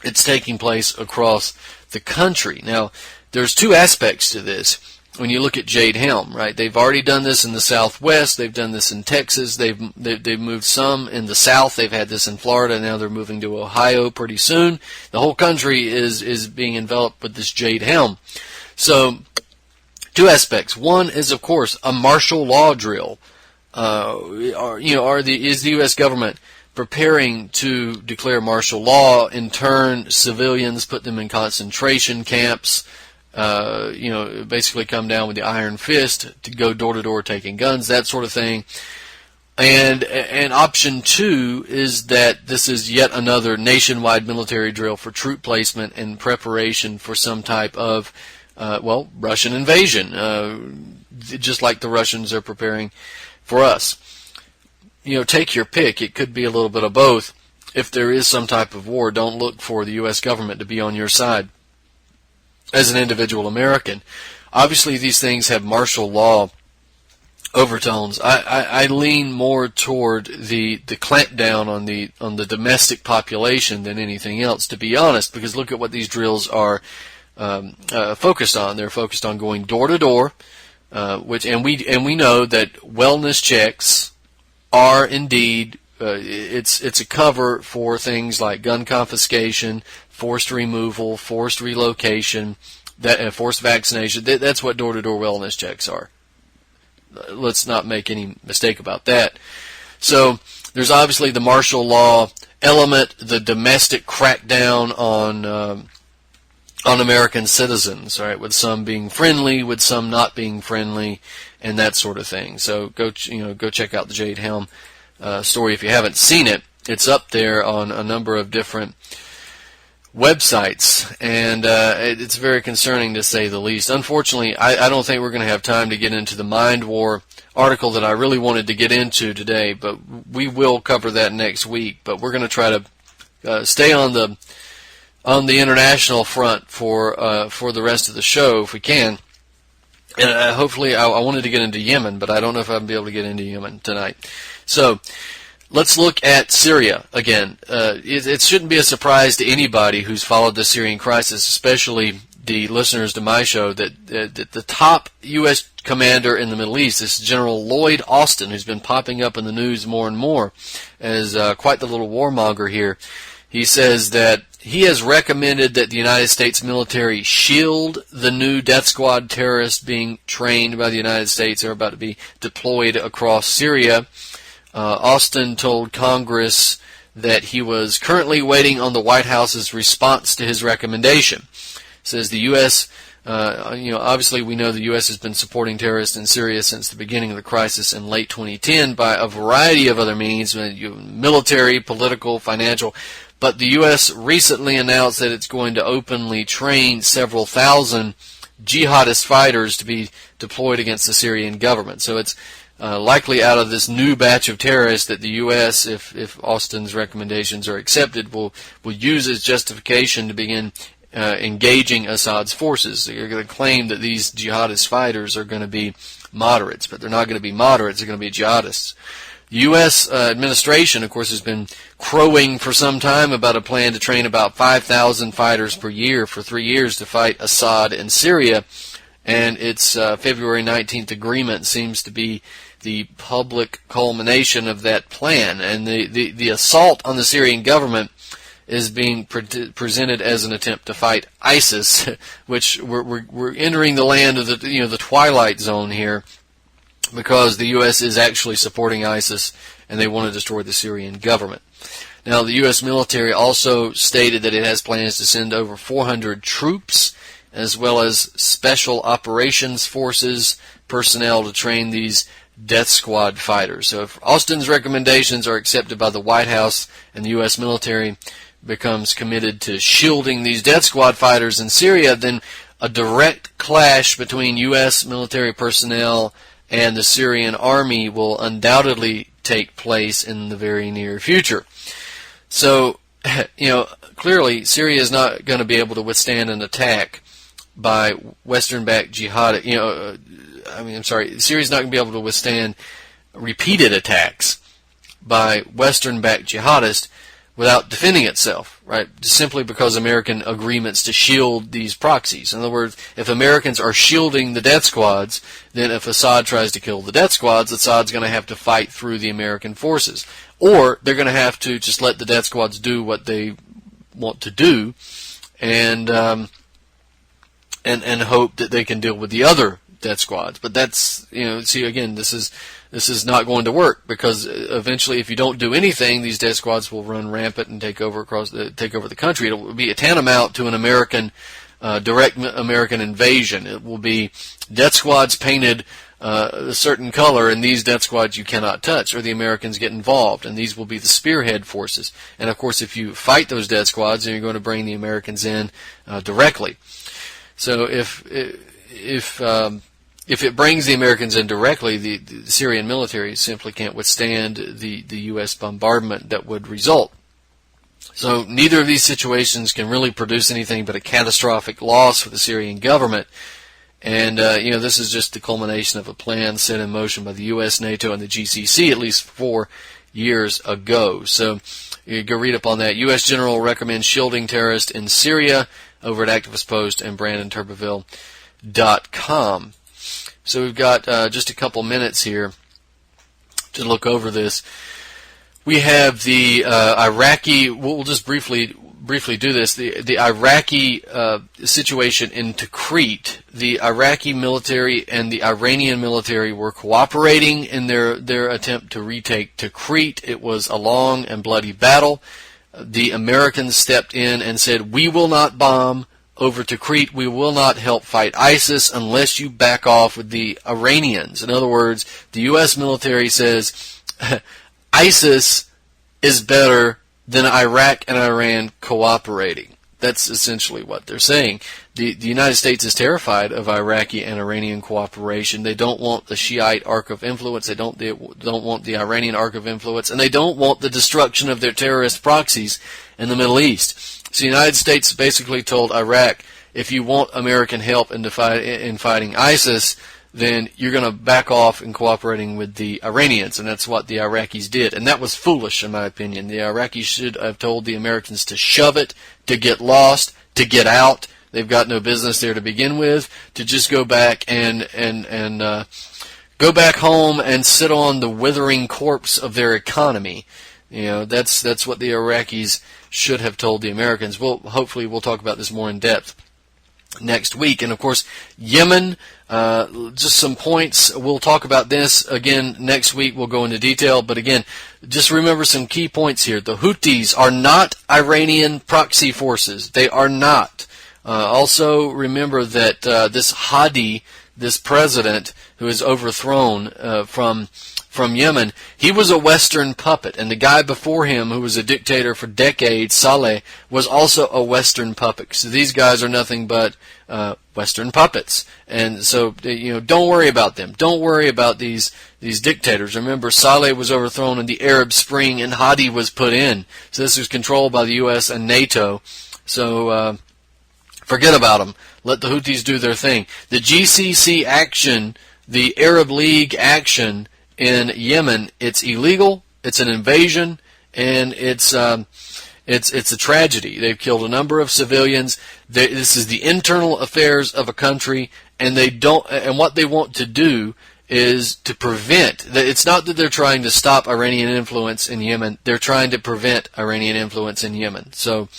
It's taking place across the country. Now, there's two aspects to this. When you look at Jade Helm, right? They've already done this in the Southwest. They've done this in Texas. They've moved some in the South. They've had this in Florida. Now they're moving to Ohio pretty soon. The whole country is being enveloped with this Jade Helm. So, two aspects. One is, of course, a martial law drill. Is the U.S. government preparing to declare martial law, in turn civilians, put them in concentration camps, basically come down with the iron fist to go door to door taking guns, that sort of thing. And option two is that this is yet another nationwide military drill for troop placement and preparation for some type of, Russian invasion, just like the Russians are preparing for us. Take your pick. It could be a little bit of both. If there is some type of war, don't look for the U.S. government to be on your side as an individual American. Obviously, these things have martial law overtones. I lean more toward the clampdown on the domestic population than anything else, to be honest, because look at what these drills are focused on. They're focused on going door to door, and we know that wellness checks are indeed it's a cover for things like gun confiscation, forced removal, forced relocation, forced vaccination. That's what door-to-door wellness checks are. Let's not make any mistake about that. So there's obviously the martial law element, the domestic crackdown on American citizens, right? With some being friendly, with some not being friendly, and that sort of thing. So go check out the Jade Helm story if you haven't seen it. It's up there on a number of different websites, and it's very concerning to say the least. Unfortunately, I don't think we're going to have time to get into the Mind War article that I really wanted to get into today, but we will cover that next week. But we're going to try to stay on the international front for the rest of the show if we can. And hopefully, I wanted to get into Yemen, but I don't know if I'll be able to get into Yemen tonight. So let's look at Syria again. It shouldn't be a surprise to anybody who's followed the Syrian crisis, especially the listeners to my show, that the top U.S. commander in the Middle East, this General Lloyd Austin, who's been popping up in the news more and more as quite the little warmonger here, he says that he has recommended that the United States military shield the new death squad terrorists being trained by the United States. They're about to be deployed across Syria. Austin told Congress that he was currently waiting on the White House's response to his recommendation. Says the U.S., obviously we know the U.S. has been supporting terrorists in Syria since the beginning of the crisis in late 2010 by a variety of other means, military, political, financial. But the U.S. recently announced that it's going to openly train several thousand jihadist fighters to be deployed against the Syrian government. So it's likely out of this new batch of terrorists that the U.S., if Austin's recommendations are accepted, will use as justification to begin engaging Assad's forces. So you're going to claim that these jihadist fighters are going to be moderates, but they're not going to be moderates, they're going to be jihadists. The U.S. administration, of course, has been crowing for some time about a plan to train about 5,000 fighters per year for 3 years to fight Assad in Syria, and its February 19th agreement seems to be the public culmination of that plan. And the assault on the Syrian government is being presented as an attempt to fight ISIS, which we're entering the land of the twilight zone here, because the U.S. is actually supporting ISIS and they want to destroy the Syrian government. Now, the U.S. military also stated that it has plans to send over 400 troops as well as special operations forces personnel to train these death squad fighters. So if Austin's recommendations are accepted by the White House and the U.S. military becomes committed to shielding these death squad fighters in Syria, then a direct clash between U.S. military personnel and the Syrian army will undoubtedly take place in the very near future. So, clearly Syria is not going to be able to withstand an attack by Western-backed jihad. Syria is not going to be able to withstand repeated attacks by Western-backed jihadists without defending itself, right? Just simply because American agreements to shield these proxies. In other words, if Americans are shielding the death squads, then if Assad tries to kill the death squads, Assad's going to have to fight through the American forces. Or they're going to have to just let the death squads do what they want to do and hope that they can deal with the other death squads. But that's, again, this is not going to work, because eventually, if you don't do anything, these death squads will run rampant and take over the country. It will be a tantamount to an direct American invasion. It will be death squads painted a certain color, and these death squads you cannot touch, or the Americans get involved, and these will be the spearhead forces. And of course, if you fight those death squads, then you're going to bring the Americans in directly. So if it brings the Americans in directly, the Syrian military simply can't withstand the U.S. bombardment that would result. So neither of these situations can really produce anything but a catastrophic loss for the Syrian government. And, this is just the culmination of a plan set in motion by the U.S., NATO, and the GCC at least 4 years ago. So you go read up on that. U.S. General recommends shielding terrorists in Syria over at Activist Post and BrandonTurbeville.com. So we've got just a couple minutes here to look over this. We have the Iraqi. We'll just briefly do this. The Iraqi situation in Tikrit. The Iraqi military and the Iranian military were cooperating in their attempt to retake Tikrit. It was a long and bloody battle. The Americans stepped in and said, "We will not bomb over Tikrit. We will not help fight ISIS unless you back off with the Iranians." In other words, the U.S. military says ISIS is better than Iraq and Iran cooperating. That's essentially what they're saying. The United States is terrified of Iraqi and Iranian cooperation. They don't want the Shiite arc of influence. They don't want the Iranian arc of influence, and they don't want the destruction of their terrorist proxies in the Middle East. So the United States basically told Iraq, if you want American help in fighting ISIS, then you're going to back off in cooperating with the Iranians, and that's what the Iraqis did. And that was foolish, in my opinion. The Iraqis should have told the Americans to shove it, to get lost, to get out. They've got no business there to begin with, to just go back and go back home and sit on the withering corpse of their economy. That's what the Iraqis should have told the Americans. Hopefully we'll talk about this more in depth next week. And of course, Yemen, just some points. We'll talk about this again next week. We'll go into detail. But again, just remember some key points here. The Houthis are not Iranian proxy forces. They are not. Also remember that this Hadi, this president who is overthrown from Yemen, he was a Western puppet, and the guy before him, who was a dictator for decades, Saleh, was also a Western puppet. So these guys are nothing but Western puppets, and so don't worry about them. Don't worry about these dictators. Remember, Saleh was overthrown in the Arab Spring, and Hadi was put in. So this was controlled by the U.S. and NATO. So forget about them. Let the Houthis do their thing. The GCC action, the Arab League action, in Yemen, it's illegal, it's an invasion, and it's a tragedy. They've killed a number of civilians. This is the internal affairs of a country, and what they want to do is to prevent. It's not that they're trying to stop Iranian influence in Yemen. They're trying to prevent Iranian influence in Yemen. So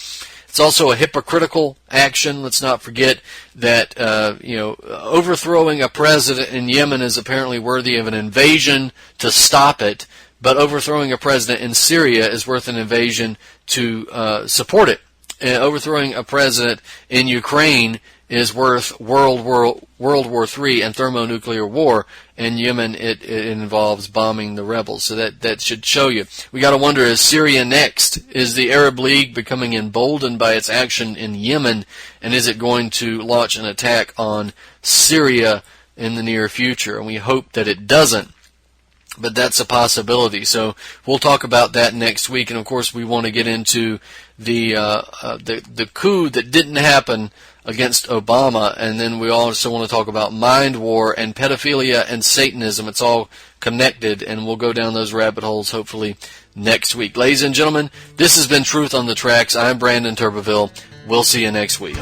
it's also a hypocritical action. Let's not forget that overthrowing a president in Yemen is apparently worthy of an invasion to stop it, but overthrowing a president in Syria is worth an invasion to support it. And overthrowing a president in Ukraine is worth World War III and thermonuclear war. In Yemen, it involves bombing the rebels. So that should show you. We got to wonder, is Syria next? Is the Arab League becoming emboldened by its action in Yemen, and is it going to launch an attack on Syria in the near future? And we hope that it doesn't. But that's a possibility. So we'll talk about that next week. And of course, we want to get into the coup that didn't happen against Obama, and then we also want to talk about mind war and pedophilia and Satanism. It's all connected, and we'll go down those rabbit holes hopefully next week. Ladies and gentlemen, this has been Truth on the Tracks. I'm Brandon Turbeville. We'll see you next week.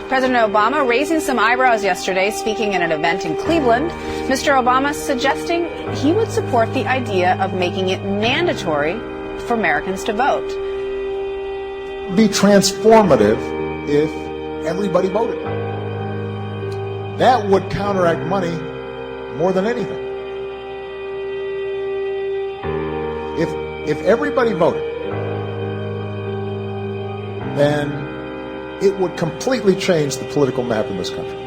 President Obama raising some eyebrows yesterday, speaking at an event in Cleveland. Mr. Obama suggesting he would support the idea of making it mandatory for Americans to vote. Be transformative if everybody voted. That would counteract money more than anything. If everybody voted, then it would completely change the political map in this country.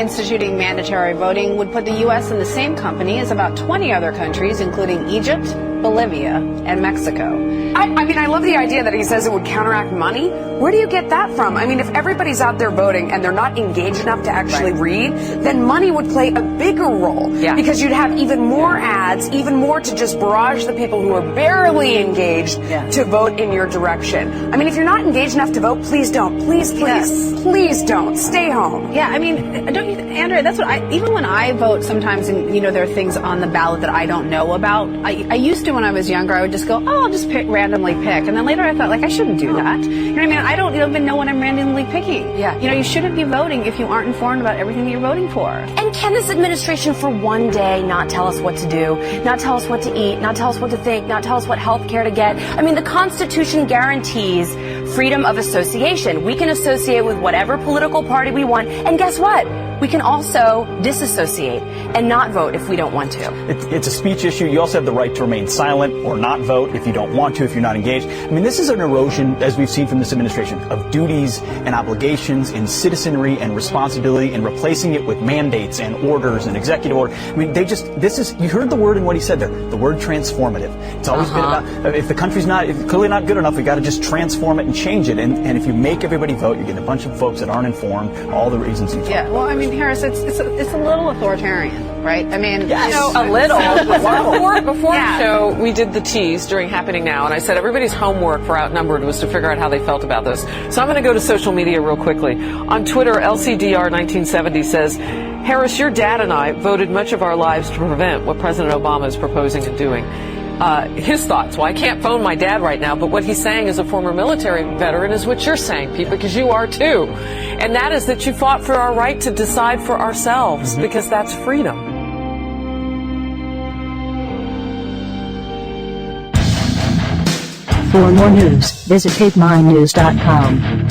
Instituting mandatory voting would put the U.S. in the same company as about 20 other countries, including Egypt, Bolivia, and Mexico. I mean, I love the idea that he says it would counteract money. Where do you get that from? I mean, if everybody's out there voting and they're not engaged enough to actually read, then money would play a bigger role. Yeah. Because you'd have even more ads, even more to just barrage the people who are barely engaged to vote in your direction. I mean, if you're not engaged enough to vote, please don't. Please don't. Stay home. Yeah, I mean, don't you, Andrea, that's what even when I vote sometimes, and, there are things on the ballot that I don't know about. I used to, when I was younger, I would just go, I'll just randomly pick. And then later I thought, I shouldn't do that. You know what I mean? I don't even know what I'm randomly picking. Yeah. You shouldn't be voting if you aren't informed about everything that you're voting for. And can this administration for one day not tell us what to do, not tell us what to eat, not tell us what to think, not tell us what health care to get? I mean, the Constitution guarantees freedom of association. We can associate with whatever political party we want. And guess what? We can also disassociate and not vote if we don't want to. It's a speech issue. You also have the right to remain silent or not vote if you don't want to, if you're not engaged. I mean, this is an erosion, as we've seen from this administration, of duties and obligations in citizenry and responsibility, and replacing it with mandates and orders and executive order. I mean, you heard the word in what he said there, the word transformative. It's always been about, if the country's clearly not good enough, we got to just transform it and change it. And if you make everybody vote, you get a bunch of folks that aren't informed, all the reasons you talk about. Well, I mean, Harris, it's a little authoritarian, right? I mean, yes. A little. Before the show, we did the tease during Happening Now, and I said everybody's homework for Outnumbered was to figure out how they felt about this. So I'm going to go to social media real quickly. On Twitter, LCDR1970 says, Harris, your dad and I voted much of our lives to prevent what President Obama is proposing and doing. His thoughts. Well, I can't phone my dad right now, but what he's saying as a former military veteran is what you're saying, Pete, because you are too. And that is that you fought for our right to decide for ourselves, because that's freedom. For more news, visit HateMyNews.com.